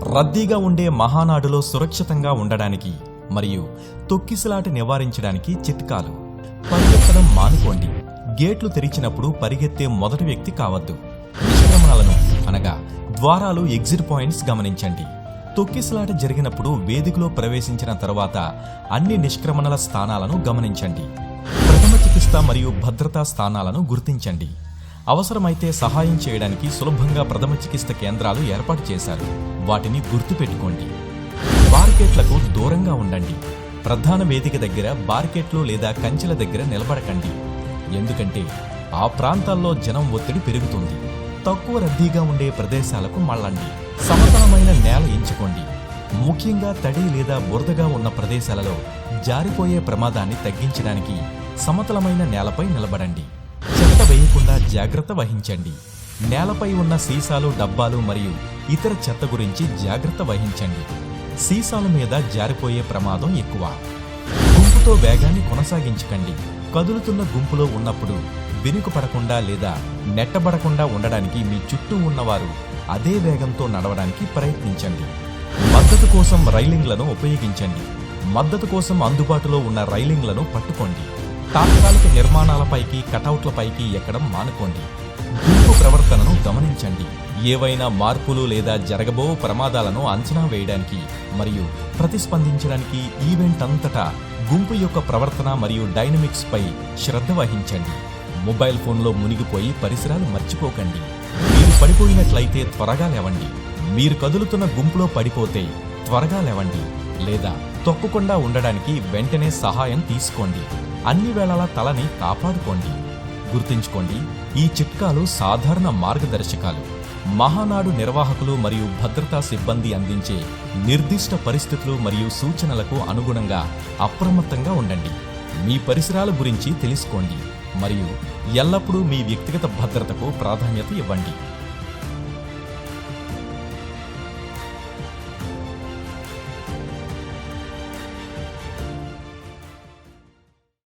రద్దీగా ఉండే మహానాడులో సురక్షితంగా ఉండడానికి మరియు తొక్కిసలాట నివారించడానికి చిట్కాలు. పరిగెత్తడం మానుకోండి. గేట్లు తెరిచినప్పుడు పరిగెత్తే మొదటి వ్యక్తి కావద్దు. నిష్క్రమణలను అనగా ద్వారాలు, ఎగ్జిట్ పాయింట్స్ గమనించండి. తొక్కిసలాట జరిగినప్పుడు వేదికలో ప్రవేశించిన తరువాత అన్ని నిష్క్రమణల స్థానాలను గమనించండి. ప్రథమ చికిత్స మరియు భద్రతా స్థానాలను గుర్తించండి. అవసరమైతే సహాయం చేయడానికి సులభంగా ప్రథమ చికిత్స కేంద్రాలు ఏర్పాటు చేశారు. వాటిని గుర్తుపెట్టుకోండి. బార్కెట్లకు దూరంగా ఉండండి. ప్రధాన వేదిక దగ్గర బార్కెట్లు లేదా కంచెల దగ్గర నిలబడకండి. ఎందుకంటే ఆ ప్రాంతాల్లో జనం ఒత్తిడి పెరుగుతుంది. తక్కువ రద్దీగా ఉండే ప్రదేశాలకు మళ్ళండి. సమతలమైన నేల ఎంచుకోండి. ముఖ్యంగా తడి లేదా బురదగా ఉన్న ప్రదేశాలలో జారిపోయే ప్రమాదాన్ని తగ్గించడానికి సమతలమైన నేలపై నిలబడండి. చెత్త వేయకుండా జాగ్రత్త వహించండి. నేలపై ఉన్న సీసాలు, డబ్బాలు మరియు ఇతర చెత్త గురించి జాగ్రత్త వహించండి. సీసాల మీద జారిపోయే ప్రమాదం ఎక్కువ. గుంపుతో వేగాన్ని కొనసాగించకండి. కదులుతున్న గుంపులో ఉన్నప్పుడు వెనుకపడకుండా లేదా నెట్టబడకుండా ఉండడానికి మీ చుట్టూ ఉన్నవారు అదే వేగంతో నడవడానికి ప్రయత్నించండి. మద్దతు కోసం రైలింగ్లను ఉపయోగించండి. మద్దతు కోసం అందుబాటులో ఉన్న రైలింగ్లను పట్టుకోండి. తాత్కాలిక నిర్మాణాలపైకి, కటౌట్లపైకి ఎక్కడం మానుకోండి. గుంపు ప్రవర్తనను గమనించండి. ఏవైనా మార్పులు లేదా జరగబో ప్రమాదాలను అంచనా వేయడానికి మరియు ప్రతిస్పందించడానికి ఈవెంట్ అంతటా గుంపు యొక్క ప్రవర్తన మరియు డైనమిక్స్ పై శ్రద్ధ వహించండి. మొబైల్ ఫోన్లో మునిగిపోయి పరిసరాలు మర్చిపోకండి. మీరు పడిపోయినట్లయితే త్వరగా లేవండి. మీరు కదులుతున్న గుంపులో పడిపోతే త్వరగా లేవండి లేదా తొక్కకుండా ఉండడానికి వెంటనే సహాయం తీసుకోండి. అన్ని వేళలా తలని కాపాడుకోండి. గుర్తుంచుకోండి, ఈ చిట్కాలు సాధారణ మార్గదర్శకాలు. మహానాడు నిర్వాహకులు మరియు భద్రతా సిబ్బంది అందించే నిర్దిష్ట పరిస్థితులు మరియు సూచనలకు అనుగుణంగా అప్రమత్తంగా ఉండండి. మీ పరిసరాల గురించి తెలుసుకోండి మరియు ఎల్లప్పుడూ మీ వ్యక్తిగత భద్రతకు ప్రాధాన్యత ఇవ్వండి.